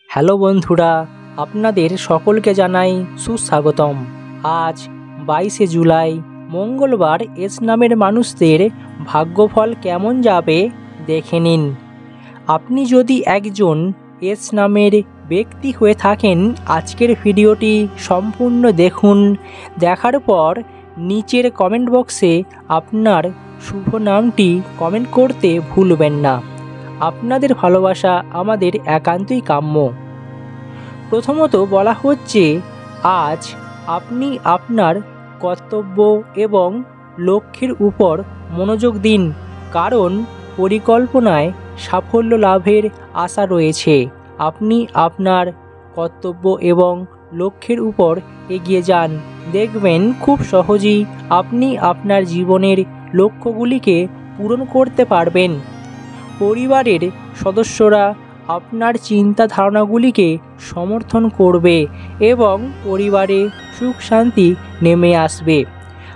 Hello বন্ধুরা, আপনাদের সকলকে জানাই সুস্বাগতম। আজ 22শে জুলাই মঙ্গলবার এস নামের মানুষদের ভাগ্যফল কেমন যাবে দেখে নিন। আপনি যদি একজন এস নামের ব্যক্তি হয়ে থাকেন, আজকের ভিডিওটি সম্পূর্ণ দেখুন। দেখার পর নিচের কমেন্ট বক্সে আপনার শুভ নামটি কমেন্ট করতে ভুলবেন না। আপনাদের ভালোবাসা আমাদের একান্তই কাম্য। প্রথমত বলা হচ্ছে, আজ আপনি আপনার কর্তব্য এবং লক্ষ্যের উপর মনোযোগ দিন, কারণ পরিকল্পনায় সাফল্য লাভের আশা রয়েছে। আপনি আপনার কর্তব্য এবং লক্ষ্যের উপর এগিয়ে যান, দেখবেন খুব সহজেই আপনি আপনার জীবনের লক্ষ্যগুলিকে পূরণ করতে পারবেন। পরিবারের সদস্যরা আপনার চিন্তা ধারণাগুলিকে সমর্থন করবে এবং পরিবারে সুখ শান্তি নেমে আসবে।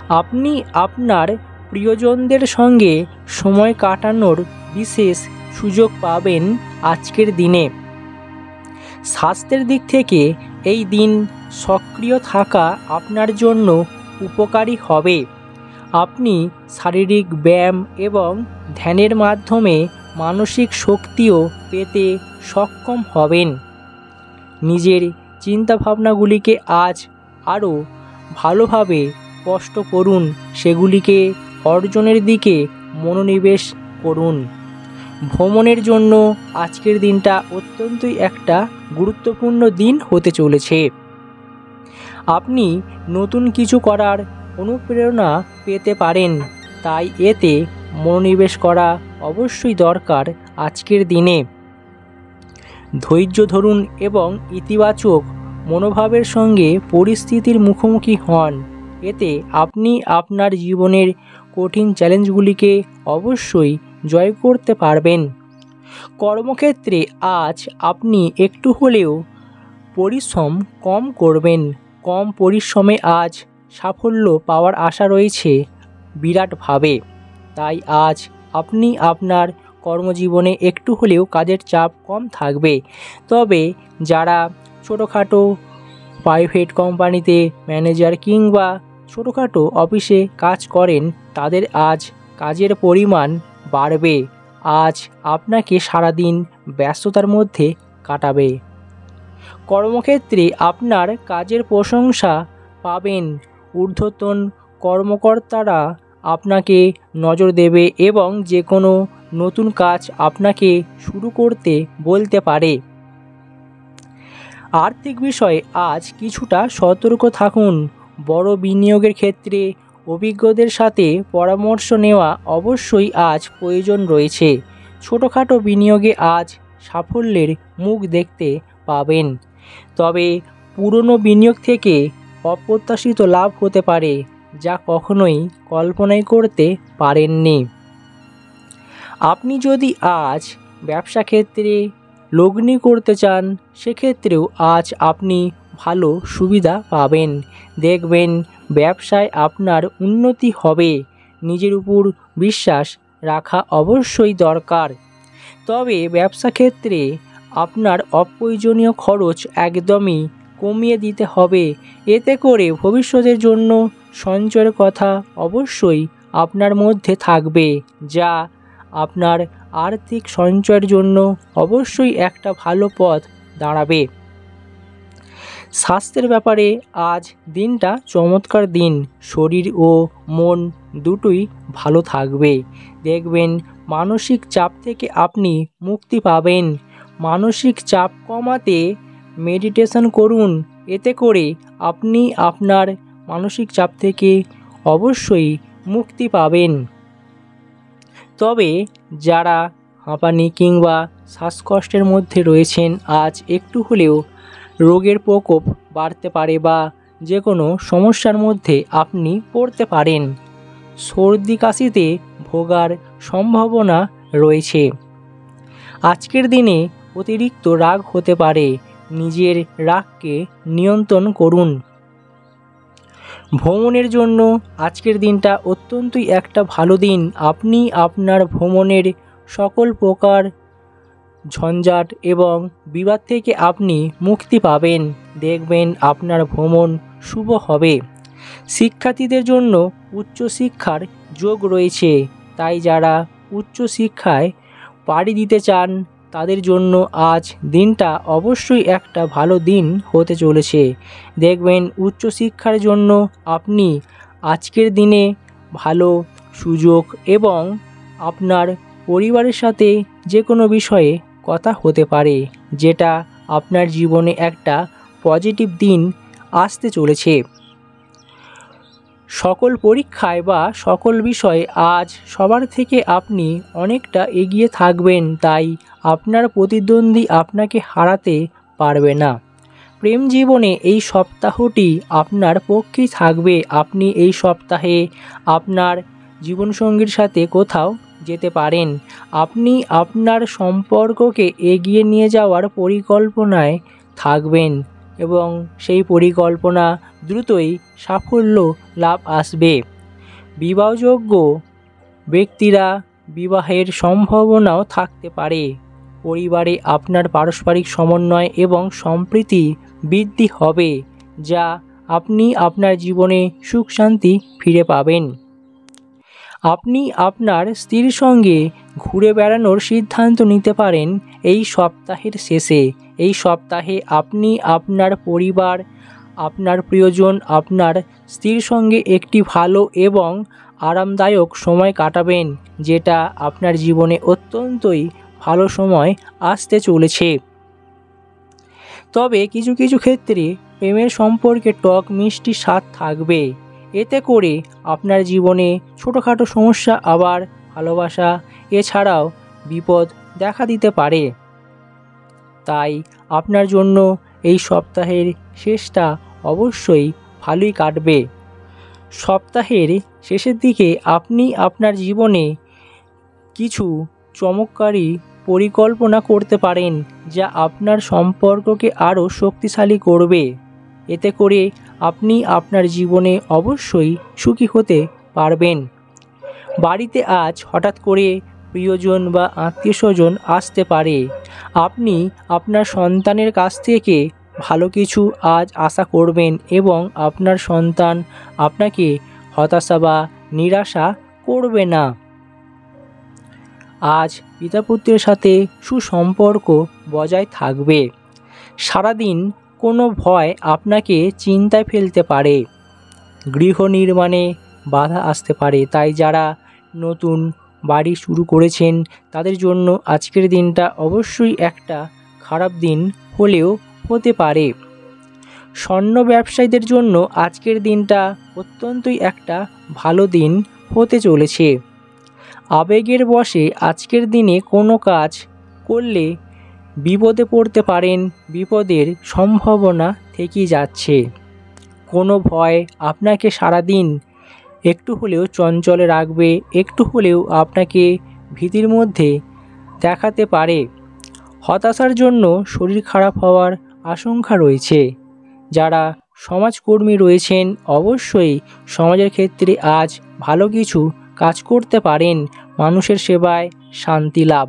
আপনি আপনার প্রিয়জনদের সঙ্গে সময় কাটানোর বিশেষ সুযোগ পাবেন আজকের দিনে। স্বাস্থ্যের দিক থেকে এই দিন সক্রিয় থাকা আপনার জন্য উপকারী হবে। আপনি শারীরিক ব্যায়াম এবং ধ্যানের মাধ্যমে মানসিক শক্তিও পেতে সক্ষম হবেন। নিজের চিন্তাভাবনাগুলিকে আজ আরও ভালোভাবে স্পষ্ট করুন, সেগুলিকে অর্জনের দিকে মনোনিবেশ করুন। ভ্রমণের জন্য আজকের দিনটা অত্যন্তই একটা গুরুত্বপূর্ণ দিন হতে চলেছে। আপনি নতুন কিছু করার অনুপ্রেরণা পেতে পারেন, তাই এতে মনোনিবেশ করা অবশ্যই দরকার আজকের দিনে। ধৈর্য ধরুন এবং ইতিবাচক মনোভাবের সঙ্গে পরিস্থিতির মুখোমুখি হন, এতে আপনি আপনার জীবনের কঠিন চ্যালেঞ্জগুলিকে অবশ্যই জয় করতে পারবেন। কর্মক্ষেত্রে আজ আপনি একটু হলেও পরিশ্রম কম করবেন। কম পরিশ্রমে আজ সাফল্য পাওয়ার আশা রয়েছে বিরাটভাবে। তাই আজ আপনি আপনার কর্মজীবনে একটু হলেও কাজের চাপ কম থাকবে। তবে যারা ছোটোখাটো প্রাইভেট কোম্পানিতে ম্যানেজার কিংবা ছোটোখাটো অফিসে কাজ করেন, তাদের আজ কাজের পরিমাণ বাড়বে। আজ আপনাকে সারাদিন ব্যস্ততার মধ্যে কাটাবে। কর্মক্ষেত্রে আপনার কাজের প্রশংসা পাবেন। ঊর্ধ্বতন কর্মকর্তারা আপনাকে নজর দেবে এবং যে কোনো নতুন কাজ আপনাকে শুরু করতে বলতে পারে। আর্থিক বিষয়ে আজ কিছুটা সতর্ক থাকুন। বড় বিনিয়োগের ক্ষেত্রে অভিজ্ঞদের সাথে পরামর্শ নেওয়া অবশ্যই আজ প্রয়োজন রয়েছে। ছোটোখাটো বিনিয়োগে আজ সাফল্যের মুখ দেখতে পাবেন। তবে পুরনো বিনিয়োগ থেকে অপ্রত্যাশিত লাভ হতে পারে, যা কখনোই কল্পনাই করতে পারেননি। আপনি যদি আজ ব্যবসা ক্ষেত্রে লগ্নি করতে চান, সেক্ষেত্রেও আজ আপনি ভালো সুবিধা পাবেন। দেখবেন ব্যবসায় আপনার উন্নতি হবে। নিজের উপর বিশ্বাস রাখা অবশ্যই দরকার। তবে ব্যবসা ক্ষেত্রে আপনার অপ্রয়োজনীয় খরচ একদমই কমিয়ে দিতে হবে। এতে করে ভবিষ্যতের জন্য সঞ্চয়ের কথা অবশ্যই আপনার মধ্যে থাকবে, যা আপনার আর্থিক সঞ্চয়ের জন্য অবশ্যই একটা ভালো পথ দাঁড়াবে। স্বাস্থ্যের ব্যাপারে আজ দিনটা চমৎকার দিন। শরীর ও মন দুটোই ভালো থাকবে। দেখবেন মানসিক চাপ থেকে আপনি মুক্তি পাবেন। মানসিক চাপ কমাতে মেডিটেশন করুন, এতে করে আপনি আপনার মানসিক চাপ থেকে অবশ্যই মুক্তি পাবেন। তবে যারা হাঁপানি কিংবা শ্বাসকষ্টের মধ্যে রয়েছেন, আজ একটু হলেও রোগের প্রকোপ বাড়তে পারে বা যে কোনো সমস্যার মধ্যে আপনি পড়তে পারেন। সর্দি কাশিতে ভোগার সম্ভাবনা রয়েছে। আজকের দিনে অতিরিক্ত রাগ হতে পারে, নিজের রাগকে নিয়ন্ত্রণ করুন। ভ্রমণের জন্য আজকের দিনটা অত্যন্তই একটা ভালো দিন। আপনি আপনার ভ্রমণের সকল প্রকার ঝঞ্ঝাট এবং বিবাদ থেকে আপনি মুক্তি পাবেন। দেখবেন আপনার ভ্রমণ শুভ হবে। শিক্ষার্থীদের জন্য উচ্চশিক্ষার যোগ রয়েছে, তাই যারা উচ্চশিক্ষায় পাড়ি দিতে চান তাদের জন্য আজ দিনটা অবশ্যই একটা ভালো দিন হতে চলেছে। দেখবেন উচ্চশিক্ষার জন্য আপনি আজকের দিনে ভালো সুযোগ এবং আপনার পরিবারের সাথে যে কোনো বিষয়ে কথা হতে পারে, যেটা আপনার জীবনে একটা পজিটিভ দিন আসতে চলেছে। সকল পরীক্ষায় বা সকল বিষয়ে আজ সবার থেকে আপনি অনেকটা এগিয়ে থাকবেন, তাই আপনার প্রতিদ্বন্দ্বী আপনাকে হারাতে পারবে না। প্রেম জীবনে এই সপ্তাহটি আপনার পক্ষেই থাকবে। আপনি এই সপ্তাহে আপনার জীবনসঙ্গীর সাথে কোথাও যেতে পারেন। আপনি আপনার সম্পর্ককে এগিয়ে নিয়ে যাওয়ার পরিকল্পনায় থাকবেন এবং সেই পরিকল্পনা দ্রুতই সাফল্য লাভ আসবে। বিবাহযোগ্য ব্যক্তিরা বিবাহের সম্ভাবনাও থাকতে পারে। পরিবারে আপনার পারস্পরিক সমন্বয় এবং সম্প্রীতি বৃদ্ধি হবে, যা আপনি আপনার জীবনে সুখ শান্তি ফিরে পাবেন। আপনি আপনার স্ত্রীর সঙ্গে ঘুরে বেড়ানোর সিদ্ধান্ত নিতে পারেন এই সপ্তাহের শেষে। এই সপ্তাহে আপনি আপনার পরিবার, আপনার প্রিয়জন, আপনার স্ত্রীর সঙ্গে একটি ভালো এবং আরামদায়ক সময় কাটাবেন, যেটা আপনার জীবনে অত্যন্তই ভালো সময় আসতে চলেছে। তবে কিছু কিছু ক্ষেত্রে প্রেমের সম্পর্কে টক মিষ্টি স্বাদ থাকবে। এতে করে আপনার জীবনে ছোটোখাটো সমস্যা আবার ভালোবাসা এছাড়াও বিপদ দেখা দিতে পারে। তাই আপনার জন্য এই সপ্তাহের শেষটা অবশ্যই ভালোই কাটবে। সপ্তাহের শেষের দিকে আপনি আপনার জীবনে কিছু চমৎকারী পরিকল্পনা করতে পারেন, যা আপনার সম্পর্ককে আরও শক্তিশালী করবে। এতে করে আপনি আপনার জীবনে অবশ্যই সুখী হতে পারবেন। বাড়িতে আজ হঠাৎ করে প্রিয়জন বা আত্মীয়স্বজন আসতে পারে। আপনি আপনার সন্তানের কাছ থেকে ভালো কিছু আজ আশা করবেন এবং আপনার সন্তান আপনাকে হতাশা বা নিরাশা করবে না। আজ পিতাপুত্রের সাথে সুসম্পর্ক বজায় থাকবে। সারাদিন কোনো ভয় আপনাকে চিন্তায় ফেলতে পারে। গৃহ নির্মাণে বাধা আসতে পারে, তাই যারা নতুন বাড়ি শুরু করেছেন তাদের জন্য আজকের দিনটা অবশ্যই একটা খারাপ দিন হলেও হতে পারে। স্বর্ণ ব্যবসায়ীদের জন্য আজকের দিনটা অত্যন্তই একটা ভালো দিন হতে চলেছে। আবেগের বশে আজকের দিনে কোনো কাজ করলে বিপদে পড়তে পারেন। বিপদের সম্ভাবনা থেকেই যাচ্ছে। কোনো ভয় আপনাকে সারাদিন একটু হলেও চঞ্চলে রাখবে, একটু হলেও আপনাকে ভীতির মধ্যে দেখাতে পারে। হতাশার জন্য শরীর খারাপ হওয়ার আশঙ্কা রয়েছে। যারা সমাজকর্মী রয়েছেন অবশ্যই সমাজের ক্ষেত্রে আজ ভালো কিছু কাজ করতে পারেন। মানুষের সেবায় শান্তি লাভ।